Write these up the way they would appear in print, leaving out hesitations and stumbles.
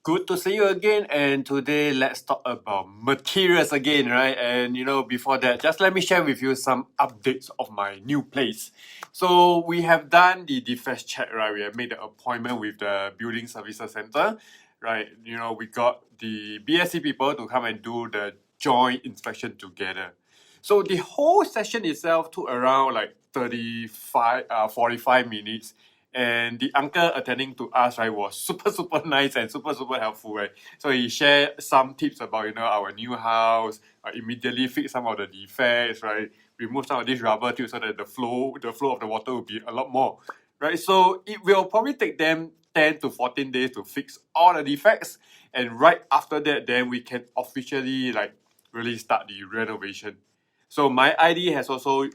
Good to see you again, and today let's talk about materials again, right? And before that, just let me share with you some updates of my new place. So we have done the defect check, right? We have made the appointment with the Building Services Center, right? We got the BSC people to come and do the joint inspection together. So the whole session itself took around like 45 minutes, and the uncle attending to us, right, was super nice and super helpful, right? So he shared some tips about our new house, immediately fix some of the defects, right? Remove some of these rubber tubes so that the flow of the water will be a lot more, right? So it will probably take them 10 to 14 days to fix all the defects, and right after that, then we can officially really start the renovation. So my ID has also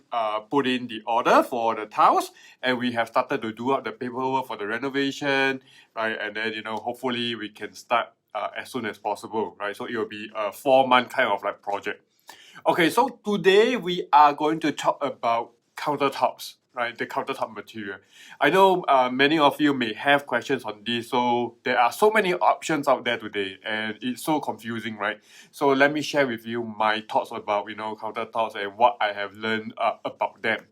put in the order for the tiles, and we have started to do up the paperwork for the renovation, right? And then hopefully we can start as soon as possible, right? So it will be a 4-month kind of project. Okay, so today we are going to talk about countertops, right? The countertop material. I know many of you may have questions on this, so there are so many options out there today, and it's so confusing, right? So let me share with you my thoughts about countertops and what I have learned about them.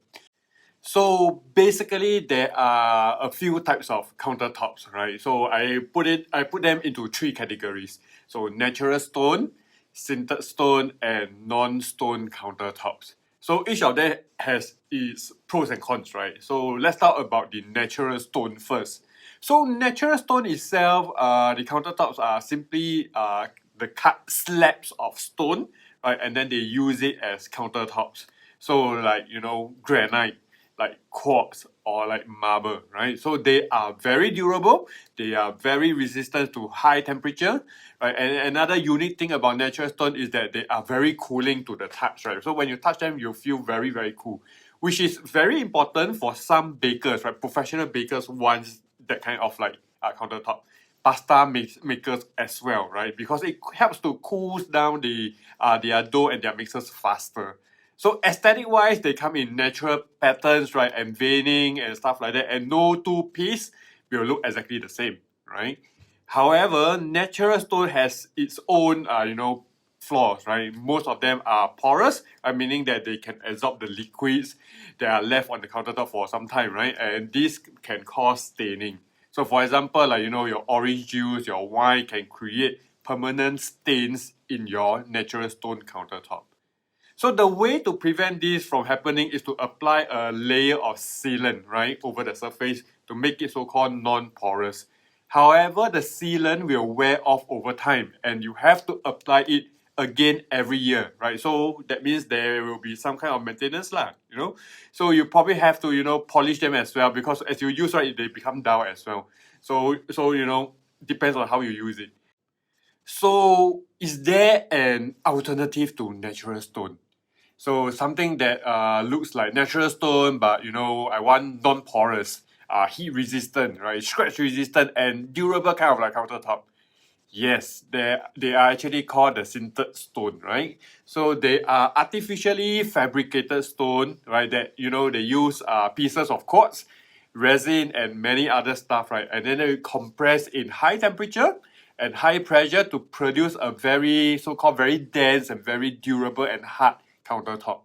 So basically, there are a few types of countertops, right? So I put them into 3 categories. So natural stone, sintered stone, and non-stone countertops. So each of them has its pros and cons, right? So let's talk about the natural stone first. So natural stone itself, the countertops are simply the cut slabs of stone, right? And then they use it as countertops. So granite, like quartz or like marble, right? So they are very durable, they are very resistant to high temperature, right? And another unique thing about natural stone is that they are very cooling to the touch, right? So when you touch them, you feel very cool, which is very important for some bakers, right? Professional bakers want that kind of countertop. Pasta makers as well, right? Because it helps to cool down their dough and their mixes faster. So aesthetic wise, they come in natural patterns, right? And veining and stuff like that. And no two piece will look exactly the same, right? However, natural stone has its own, flaws, right? Most of them are porous, meaning that they can absorb the liquids that are left on the countertop for some time, right? And this can cause staining. So for example, your orange juice, your wine can create permanent stains in your natural stone countertop. So the way to prevent this from happening is to apply a layer of sealant, right, over the surface to make it so-called non-porous. However, the sealant will wear off over time, and you have to apply it again every year, right? So that means there will be some kind of maintenance So you probably have to, polish them as well, because as you use, right, they become dull as well. So depends on how you use it. So is there an alternative to natural stone? So something that looks like natural stone, but I want non-porous, heat resistant, right, scratch resistant, and durable kind of countertop. Yes, they are actually called the sintered stone, right? So they are artificially fabricated stone, right? That they use pieces of quartz, resin, and many other stuff, right? And then they compress in high temperature and high pressure to produce a very so-called very dense and very durable and hard countertop.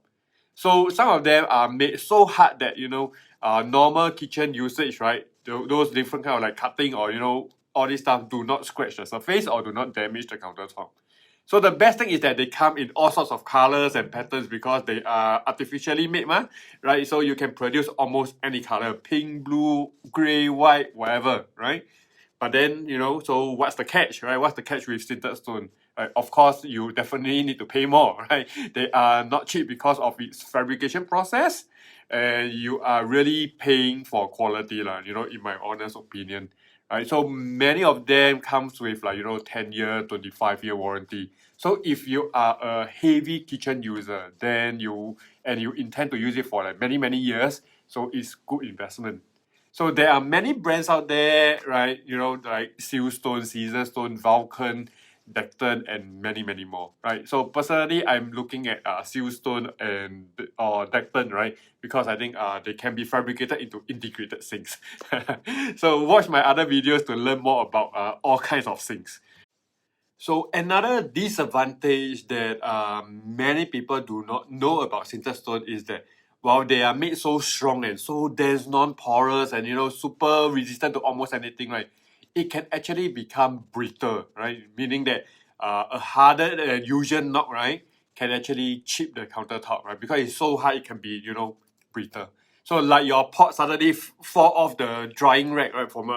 So some of them are made so hard that normal kitchen usage, right? Those different kind of cutting or all this stuff do not scratch the surface or do not damage the countertop. So the best thing is that they come in all sorts of colors and patterns because they are artificially made, right? So you can produce almost any color: pink, blue, gray, white, whatever, right? But then, so what's the catch, right? What's the catch with sintered stone? Of course, you definitely need to pay more, right? They are not cheap because of its fabrication process, and you are really paying for quality, in my honest opinion. Right? So many of them comes with 10-year, 25-year warranty. So if you are a heavy kitchen user, then you intend to use it for many years, so it's good investment. So there are many brands out there, right? Like Silstone, Caesarstone, Vulcan. Decton, and many more, right? So personally, I'm looking at Siltstone and or Decton, right? Because I think they can be fabricated into integrated sinks. So watch my other videos to learn more about all kinds of sinks. So another disadvantage that many people do not know about Centerstone is that while they are made so strong and so dense, non-porous, and super resistant to almost anything, right? It can actually become brittle, right? Meaning that a harder than usual knock, right, can actually chip the countertop, right? Because it's so hard, it can be brittle. So like your pot suddenly fall off the drying rack, right, from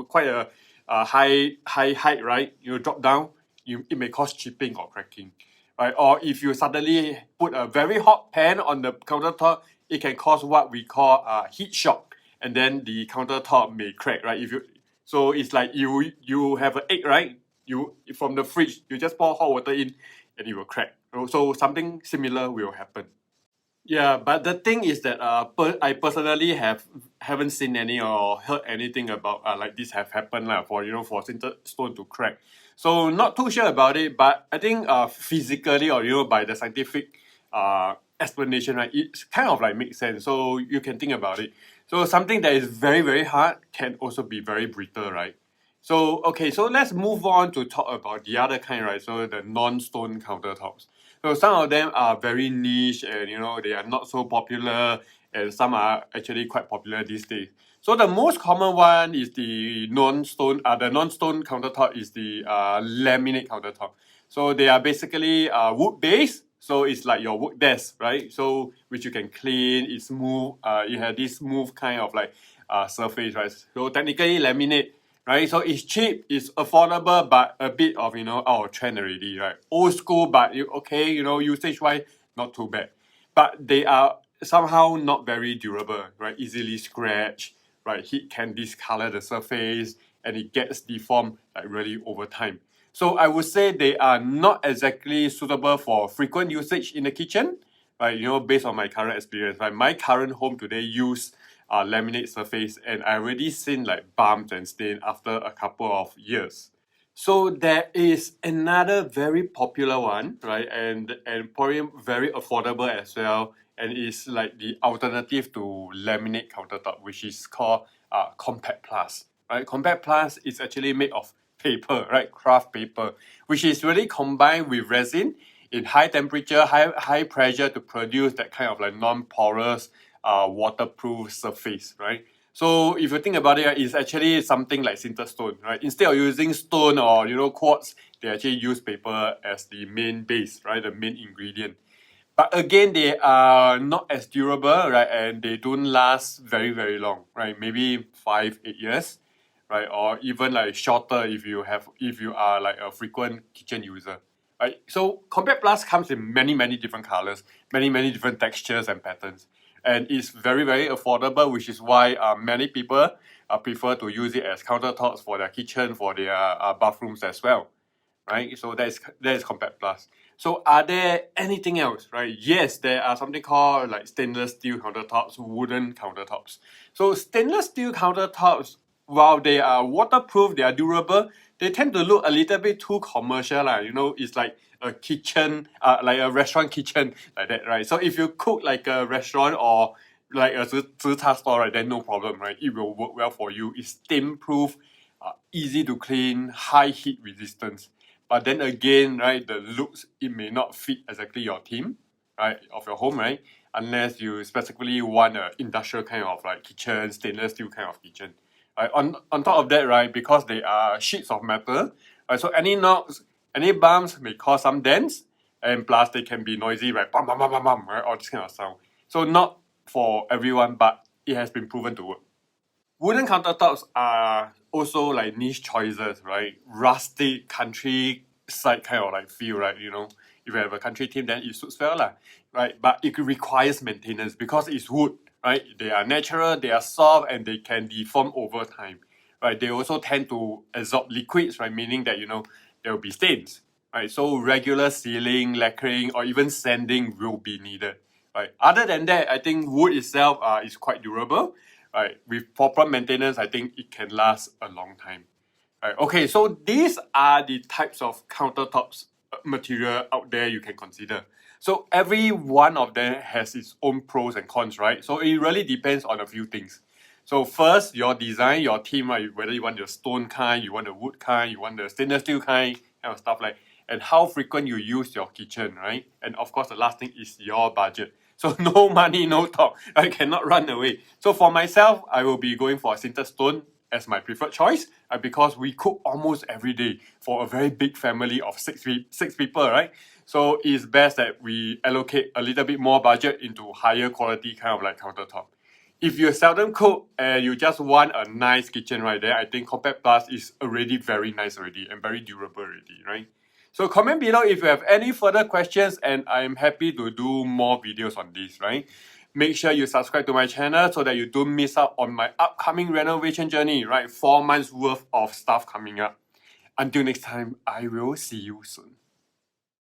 quite a high height, right? You drop down, it may cause chipping or cracking, right? Or if you suddenly put a very hot pan on the countertop, it can cause what we call heat shock, and then the countertop may crack, right? So it's like you have an egg, right? You from the fridge, you just pour hot water in, and it will crack. So something similar will happen. Yeah, but the thing is that I personally haven't seen any or heard anything about like this have happened for for Centerstone to crack. So not too sure about it, but I think physically or by the scientific explanation, right, it's kind of like makes sense. So you can think about it. So something that is very hard can also be very brittle, right? So okay, so let's move on to talk about the other kind, right? So the non-stone countertops. So some of them are very niche and they are not so popular, and some are actually quite popular these days. So the most common one is the non-stone countertop is the laminate countertop. So they are basically wood based. So it's like your work desk, right? So which you can clean, it's smooth. You have this smooth kind of like surface, right? So technically laminate, right? So it's cheap, it's affordable, but a bit of out of trend already, right? Old school, but usage wise not too bad. But they are somehow not very durable, right? Easily scratch, right? Heat can discolor the surface, and it gets deformed like really over time. So I would say they are not exactly suitable for frequent usage in the kitchen, right? Based on my current experience, right? My current home today use laminate surface, and I already seen like bumps and stain after a couple of years. So there is another very popular one, right? And probably very affordable as well, and it's like the alternative to laminate countertop, which is called Compact Plus, right? Compact Plus is actually made of paper, right? Craft paper, which is really combined with resin in high temperature, high pressure to produce that kind of like non-porous, waterproof surface, right? So if you think about it, it's actually something like Centerstone, right? Instead of using stone or quartz, they actually use paper as the main base, right? The main ingredient. But again, they are not as durable, right? And they don't last very long, right? Maybe 5-8 years, right? Or even like shorter if you are like a frequent kitchen user, right? So Compact Plus comes in many different colors, many different textures and patterns, and it's very affordable, which is why many people prefer to use it as countertops for their kitchen, for their bathrooms as well, right? So that is Compact Plus. So are there anything else, right? Yes, there are something called like stainless steel countertops, wooden countertops. So stainless steel countertops, while they are waterproof, they are durable, they tend to look a little bit too commercial, it's like a kitchen, like a restaurant kitchen, like that, right? So if you cook like a restaurant or like a zi char store, right, then no problem, right? It will work well for you. It's stain proof, easy to clean, high heat resistance. But then again, right, the looks, it may not fit exactly your theme, right, of your home, right? Unless you specifically want an industrial kind of like kitchen, stainless steel kind of kitchen. Right? On top of that, right, because they are sheets of metal, right, so any knocks, any bumps may cause some dents, and plus they can be noisy, right, bum, right, all this kind of sound. So not for everyone, but it has been proven to work. Wooden countertops are also like niche choices, right? Rustic countryside kind of like feel, right? If you have a country theme, then it suits well, lah, right? But it requires maintenance because it's wood, right? They are natural, they are soft, and they can deform over time, right? They also tend to absorb liquids, right? Meaning that there will be stains, right? So regular sealing, lacquering, or even sanding will be needed, right? Other than that, I think wood itself is quite durable, right? With proper maintenance, I think it can last a long time. Right. Okay, so these are the types of countertops material out there you can consider. So every one of them has its own pros and cons, right? So it really depends on a few things. So first, your design, your theme, right? Whether you want the stone kind, you want the wood kind, you want the stainless steel kind of stuff like, and how frequent you use your kitchen, right? And of course, the last thing is your budget. So no money, no talk. I cannot run away. So for myself, I will be going for Centerstone as my preferred choice because we cook almost every day for a very big family of six people, right? So it's best that we allocate a little bit more budget into higher quality kind of like countertop. If you seldom cook and you just want a nice kitchen right there, I think Compact Plus is already very nice already and very durable already, right? So comment below if you have any further questions and I'm happy to do more videos on this, right? Make sure you subscribe to my channel so that you don't miss out on my upcoming renovation journey, right? 4 months worth of stuff coming up. Until next time, I will see you soon.